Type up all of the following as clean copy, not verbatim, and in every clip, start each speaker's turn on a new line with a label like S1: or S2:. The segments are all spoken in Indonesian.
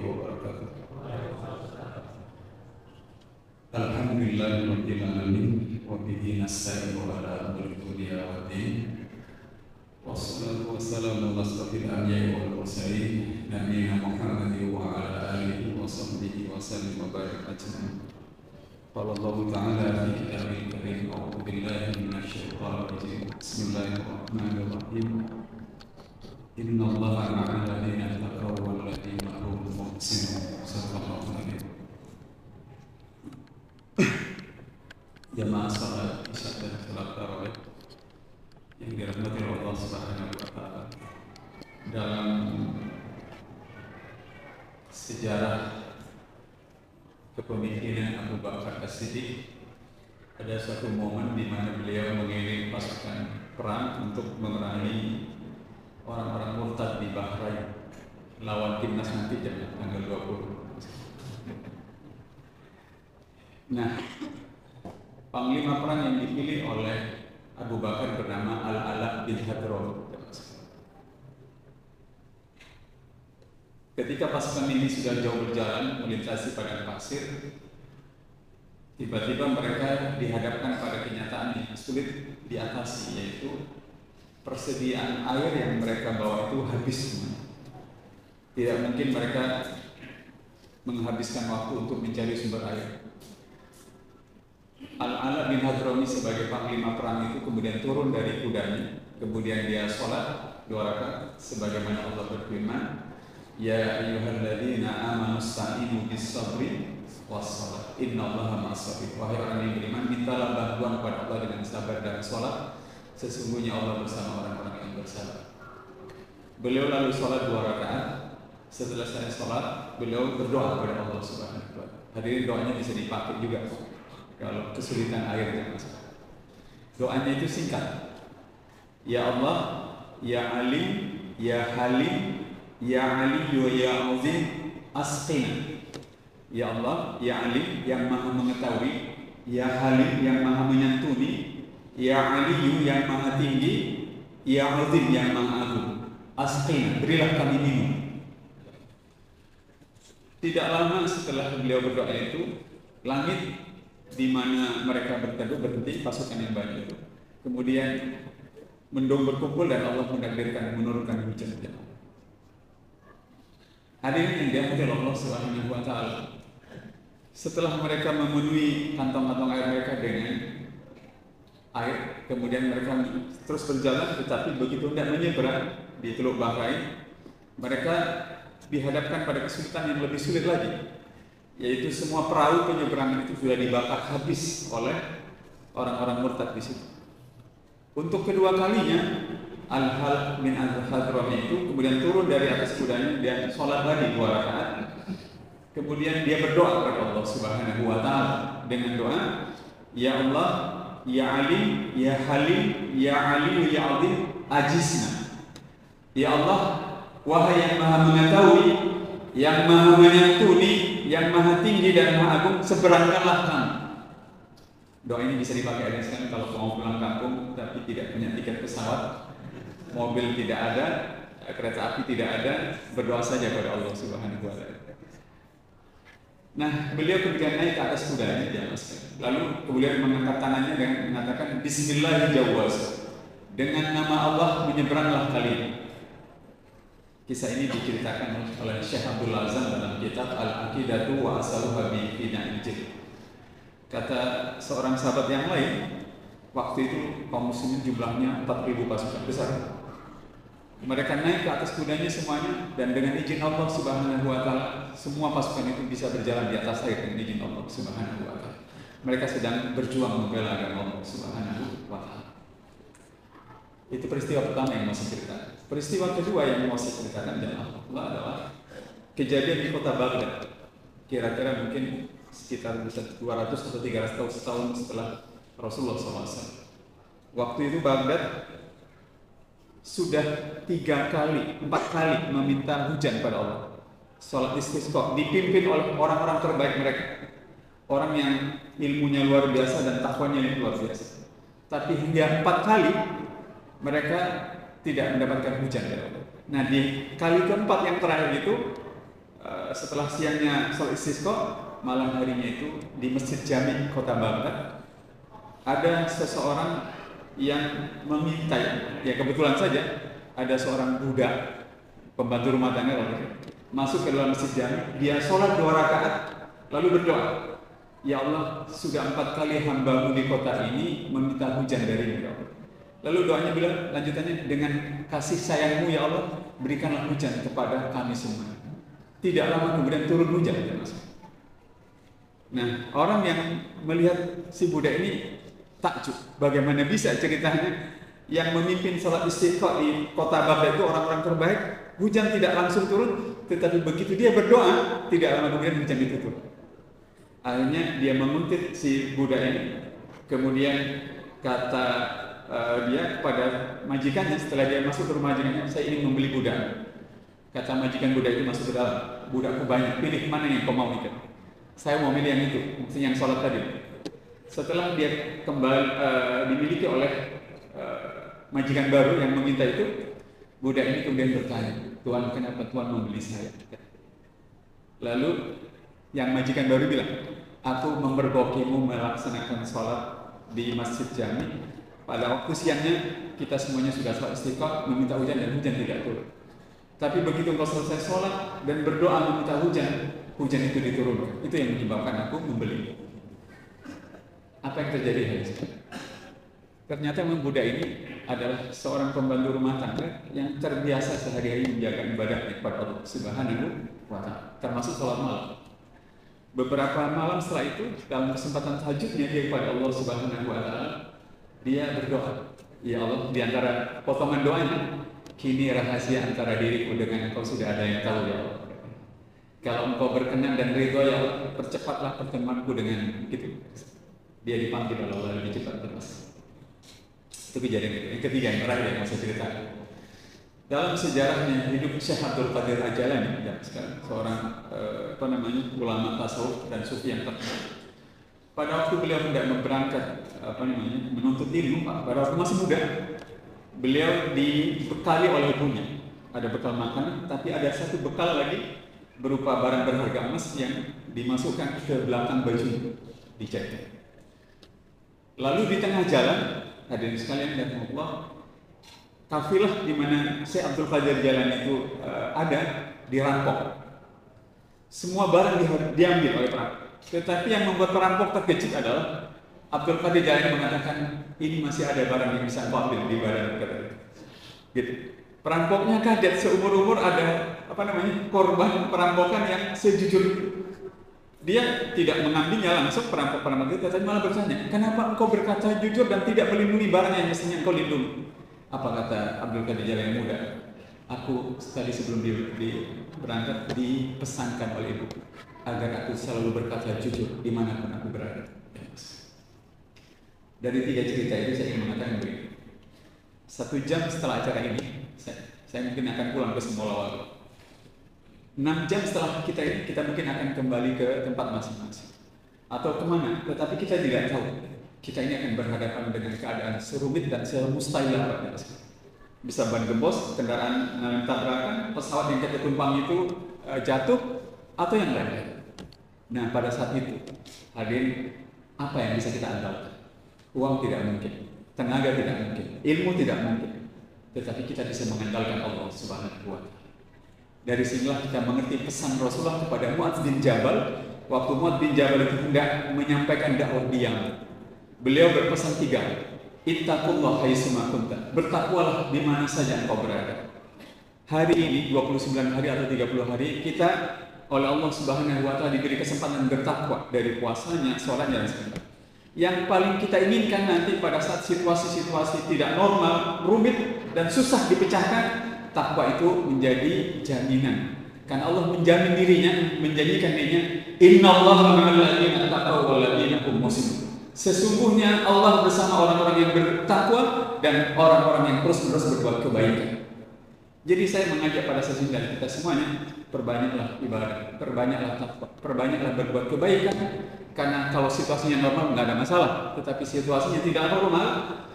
S1: wabarakatuh. Alhamdulillahirabbil alamin wa bihi nasta'inu ala umuri dunya waddin. Wassalatu wassalamu ala asyrafil anbiya'i wal mursalin nabiyina Muhammadin wa ala alihi wa sahbihi wa sallim wa barik ajmain. Qala Allah ta'ala fi kitabil karim a'udzu billahi minasy syaithanir rajim. Bismillahirrahmanirrahim. Inna Allaha ma'al ladzina taqaw wal ladzina hum muhsinun. Sallallahu alaihi wasallam. Jamaah salat Isya dan salat tarawih yang dirahmati Allah Subhanahu wa taala. Dalam sejarah kepemimpinan Abu Bakar As-Siddiq ada suatu momen di mana beliau mengirim pasukan perang untuk memerangi orang-orang murtad di Bahrain lawan timnas nanti tanggal 20. Nah, panglima perang yang dipilih oleh Abu Bakar bernama Al-Ala bin Hadron. Ketika pasukan ini sudah jauh berjalan melintasi padang pasir, tiba-tiba mereka dihadapkan pada kenyataan yang sulit diatasi, yaitu persediaan air yang mereka bawa itu habis semua. Tidak mungkin mereka menghabiskan waktu untuk mencari sumber air. Al-Ala bin Hadrami sebagai panglima perang itu kemudian turun dari kudanya, kemudian dia sholat 2 rakaat sebagaimana Allah berfirman, ya ayyuhalladzina amanu sta'inu bis-sabri was-shalah innallaha ma'as-sabirin. Wahai orang yang beriman, mintalah bantuan kepada Allah dengan sabar dan sholat, sesungguhnya Allah bersama orang-orang yang bersabar. Beliau lalu sholat 2 rakaat. Setelah saya sholat, beliau berdoa kepada Allah Subhanahu wa taala. Hadirin, doanya bisa dipakai juga kalau kesulitan air. Doanya itu singkat. Ya Allah, Ya Ali, Ya Halim, Ya Ali, Ya Azim, Asqina. Ya Allah, Ya Ali yang maha mengetahui, Ya Halim yang maha menyantuni, Ya Ali yang maha tinggi, Ya Azim yang maha agung. Asqina, berilah kami minum. Tidak lama setelah beliau berdoa itu, langit di mana mereka berteduh berhenti, pasukan yang banyak itu kemudian mendung berkumpul dan Allah menakdirkan menurunkan hujan. Hadirin yang dirahmati Allah Subhanahu wa taala, setelah mereka memenuhi kantong-kantong air mereka dengan air, kemudian mereka terus berjalan, tetapi begitu hendak menyeberang di Teluk Bahrain, mereka dihadapkan pada kesulitan yang lebih sulit lagi, yaitu semua perahu penyeberangan itu sudah dibakar habis oleh orang-orang murtad di situ. Untuk kedua kalinya, Al-Hal bin Al-Hadrami itu kemudian turun dari atas kudanya dan sholat lagi 2 rakaat. Kemudian dia berdoa kepada Allah Subhanahu wa taala dengan doa, Ya Allah, Ya Ali, Ya Halim, Ya Ali, Ya Azim, ajizna. Ya Allah, wahai yang maha mengetahui, yang maha menyantuni, yang maha tinggi dan maha agung, seberangkanlah kami. Doa ini bisa dipakai ada sekarang kalau mau pulang kampung tapi tidak punya tiket pesawat, mobil tidak ada, kereta api tidak ada, berdoa saja kepada Allah Subhanahu wa taala. Nah, beliau kemudian naik ke atas kudanya, lalu kemudian mengangkat tangannya dan mengatakan Bismillahirrahmanirrahim. Dengan nama Allah menyeberanglah kalian. Kisah ini diceritakan oleh Syekh Abdul Azam dalam kitab Al-Aqidatu wa Asaluha bi Injil. Kata seorang sahabat yang lain, waktu itu kaum muslimin jumlahnya 4.000 pasukan besar. Mereka naik ke atas kudanya semuanya, dan dengan izin Allah Subhanahu wa taala semua pasukan itu bisa berjalan di atas air dengan izin Allah Subhanahu wa taala. Mereka sedang berjuang membela agama Allah Subhanahu wa taala. Itu peristiwa pertama yang mau saya ceritakan. Peristiwa kedua yang mau saya ceritakan adalah kejadian di kota Baghdad. Kira-kira mungkin sekitar 200 atau 300 tahun setelah Rasulullah SAW. Waktu itu Baghdad sudah 4 kali meminta hujan pada Allah. Salat istisqa dipimpin oleh orang-orang terbaik mereka, orang yang ilmunya luar biasa dan takwanya luar biasa. Tapi hingga 4 kali mereka tidak mendapatkan hujan dari Allah. Nah, di kali keempat yang terakhir itu setelah siangnya sholat istisqa, malam harinya itu di Masjid Jami Kota Baghdad ada seseorang yang memintai, ya kebetulan saja ada seorang budak pembantu rumah tangga masuk ke dalam Masjid Jami, dia sholat 2 rakaat lalu berdoa, ya Allah, sudah 4 kali hambamu di kota ini meminta hujan darimu ya Allah. Lalu doanya bilang, lanjutannya, dengan kasih sayangmu ya Allah, berikanlah hujan kepada kami semua. Tidak lama kemudian turun hujan. Nah, orang yang melihat si budak ini takjub, bagaimana bisa ceritanya yang memimpin salat istisqa di kota Baghdad itu orang-orang terbaik, hujan tidak langsung turun, tetapi begitu dia berdoa, tidak lama kemudian hujan itu turun. Akhirnya dia menguntit si budak ini, kemudian kata dia kepada majikannya setelah dia masuk ke rumah majikannya, saya ingin membeli budak. Kata majikan budak itu masuk ke dalam, budakku banyak, pilih mana yang kau mau ikat. Saya mau milih yang itu, maksudnya yang sholat tadi. Setelah dia kembali dimiliki oleh majikan baru yang meminta itu, budak ini kemudian bertanya, Tuhan, kenapa Tuhan membeli saya? Lalu yang majikan baru bilang, aku mempergokimu melaksanakan sholat di Masjid Jami. Pada waktu siangnya kita semuanya sudah sholat istisqa meminta hujan dan hujan tidak turun. Tapi begitu engkau selesai sholat dan berdoa meminta hujan, hujan itu diturunkan. Itu yang menyebabkan aku membeli. Apa yang terjadi? Ternyata memang budak ini adalah seorang pembantu rumah tangga yang terbiasa sehari-hari menjaga ibadah kepada Allah Subhanahu wa Ta'ala, termasuk sholat malam. Beberapa malam setelah itu, dalam kesempatan tahajudnya dia kepada Allah Subhanahu wa Ta'ala, dia berdoa, ya Allah, di antara potongan doanya, kini rahasia antara diriku dengan engkau sudah ada yang tahu ya Allah. Kalau engkau berkenan dan ridho ya Allah, percepatlah pertemuanku dengan gitu. Dia dipanggil oleh Allah lebih cepat terus. Itu kejadian yang ketiga yang terakhir yang saya ceritakan. Dalam sejarahnya hidup Syekh Abdul Qadir Al-Jailani, ya, seorang ulama tasawuf dan sufi yang terkenal. Pada waktu beliau tidak berangkat menuntut ilmu, pada waktu masih muda, beliau dibekali oleh ibunya. Ada bekal makanan, tapi ada satu bekal lagi berupa barang berharga emas yang dimasukkan ke belakang baju dijahit. Lalu di tengah jalan, hadirin sekalian dan Allah, kafilah di mana Syekh Abdul Qadir Jailani itu ada dirampok. Semua barang diambil oleh perampok. Tetapi yang membuat perampok terkejut adalah Abdul Qadir Jailani mengatakan, ini masih ada barang yang bisa kau ambil di badan gitu. Perampoknya kaget, seumur-umur ada korban perampokan yang sejujur itu. Dia tidak mengambilnya langsung perampok-perampok itu, tetapi malah bertanya, kenapa engkau berkata jujur dan tidak melindungi barang yang mestinya engkau lindungi? Apa kata Abdul Qadir Jailani muda? Aku tadi sebelum berangkat dipesankan oleh ibuku agar aku selalu berkata jujur dimanapun aku berada. Dari 3 cerita itu saya ingin mengatakan begini. 1 jam setelah acara ini, saya mungkin akan pulang ke Semolawali. 6 jam setelah kita ini, kita mungkin akan kembali ke tempat masing-masing atau kemana, tetapi kita tidak tahu. Kita ini akan berhadapan dengan keadaan serumit dan semustahil apa. Bisa ban gembos, kendaraan tabrakan, pesawat yang kita tumpang itu jatuh, atau yang lain. Nah, pada saat itu, hadirin, apa yang bisa kita andalkan? Uang tidak mungkin, tenaga tidak mungkin, ilmu tidak mungkin, tetapi kita bisa mengandalkan Allah Subhanahu wa Ta'ala. Dari sinilah kita mengerti pesan Rasulullah kepada Mu'adz bin Jabal. Waktu Mu'adz bin Jabal itu hendak menyampaikan dakwah dia, beliau berpesan 3. Ittaqullah haitsuma kunta. Bertakwalah di mana saja engkau berada. Hari ini 29 hari atau 30 hari kita oleh Allah Subhanahu wa Ta'ala diberi kesempatan bertakwa dari puasanya, sholatnya dan sebagainya. Yang paling kita inginkan nanti pada saat situasi-situasi tidak normal, rumit dan susah dipecahkan, takwa itu menjadi jaminan. Karena Allah menjamin dirinya, menjanjikan dirinya, innallaha ma'al ladzina taqaw wal ladzina hum muhsinun. Sesungguhnya Allah bersama orang-orang yang bertakwa dan orang-orang yang terus-menerus berbuat kebaikan. Jadi saya mengajak pada sesi dan kita semuanya, perbanyaklah ibadah, perbanyaklah takwa, perbanyaklah berbuat kebaikan. Karena kalau situasinya normal nggak ada masalah, tetapi situasinya tidak normal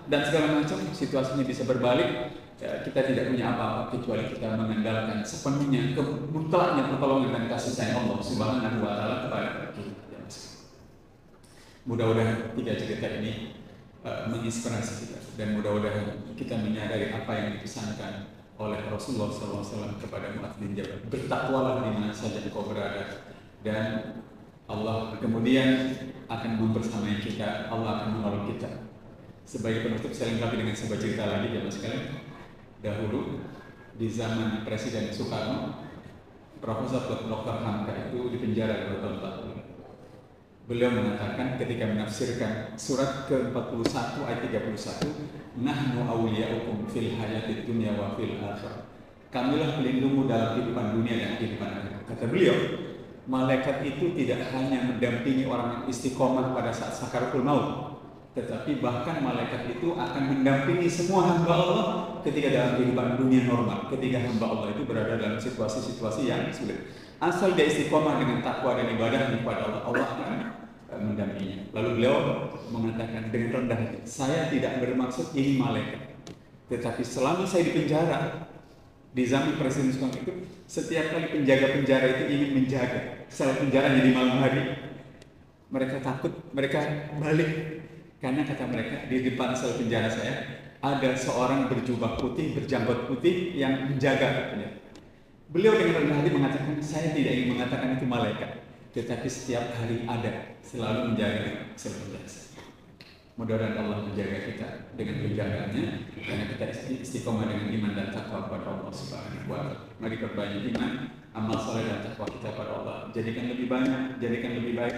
S1: dan segala macam situasinya bisa berbalik. kita tidak punya apa-apa kecuali kita mengandalkan sepenuhnya mutlaknya pertolongan dan kasih sayang Allah Subhanahu wa taala kepada kita. Mudah-mudahan 3 cerita ini menginspirasi kita dan mudah-mudahan kita menyadari apa yang dipesankan oleh Rasulullah SAW kepada Mu'adz bin Jabal. Bertakwalah di mana saja engkau berada dan Allah kemudian akan membersamai kita, Allah akan menolong kita. Sebagai penutup saya lengkapi dengan sebuah cerita lagi jemaah sekalian. Dahulu di zaman Presiden Soekarno, Profesor Dr. Hamka itu dipenjara 2 tahun 4 bulan. Beliau mengatakan ketika menafsirkan surat ke-41 ayat 31, Nahnu awliya'ukum fil hayatid dunya wa fil akhirah. Kamilah pelindungmu dalam kehidupan dunia dan kehidupan akhirat. Kata beliau, malaikat itu tidak hanya mendampingi orang yang istiqomah pada saat sakaratul maut, tetapi bahkan malaikat itu akan mendampingi semua hamba Allah ketika dalam kehidupan dunia normal, ketika hamba Allah itu berada dalam situasi-situasi yang sulit. Asal dia istiqomah dengan takwa dan ibadah kepada Allah, Allah akan mendampinginya. Lalu beliau mengatakan dengan rendah hati, saya tidak bermaksud ini malaikat, tetapi selama saya di penjara di zaman Presiden Soekarno itu, setiap kali penjaga-penjara itu ingin menjaga sel penjara di malam hari, mereka takut, mereka balik karena kata mereka di depan sel penjara saya ada seorang berjubah putih, berjanggot putih yang menjaga. Beliau dengan rendah hati mengatakan, saya tidak ingin mengatakan itu malaikat, tetapi setiap hari ada, selalu menjaga sel penjara. Mudah-mudahan Allah menjaga kita dengan penjagaannya, karena kita istiqomah dengan iman dan takwa kepada Allah Subhanahu wa taala. Mari perbanyak iman, amal saleh dan takwa kita pada Allah. Jadikan lebih banyak, jadikan lebih baik,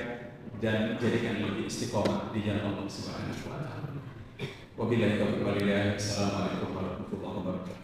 S1: dan jadikan lebih istiqomah di jalan Allah Subhanahu wa taala. Wabillahi taufiq wal hidayah. Assalamualaikum warahmatullahi wabarakatuh.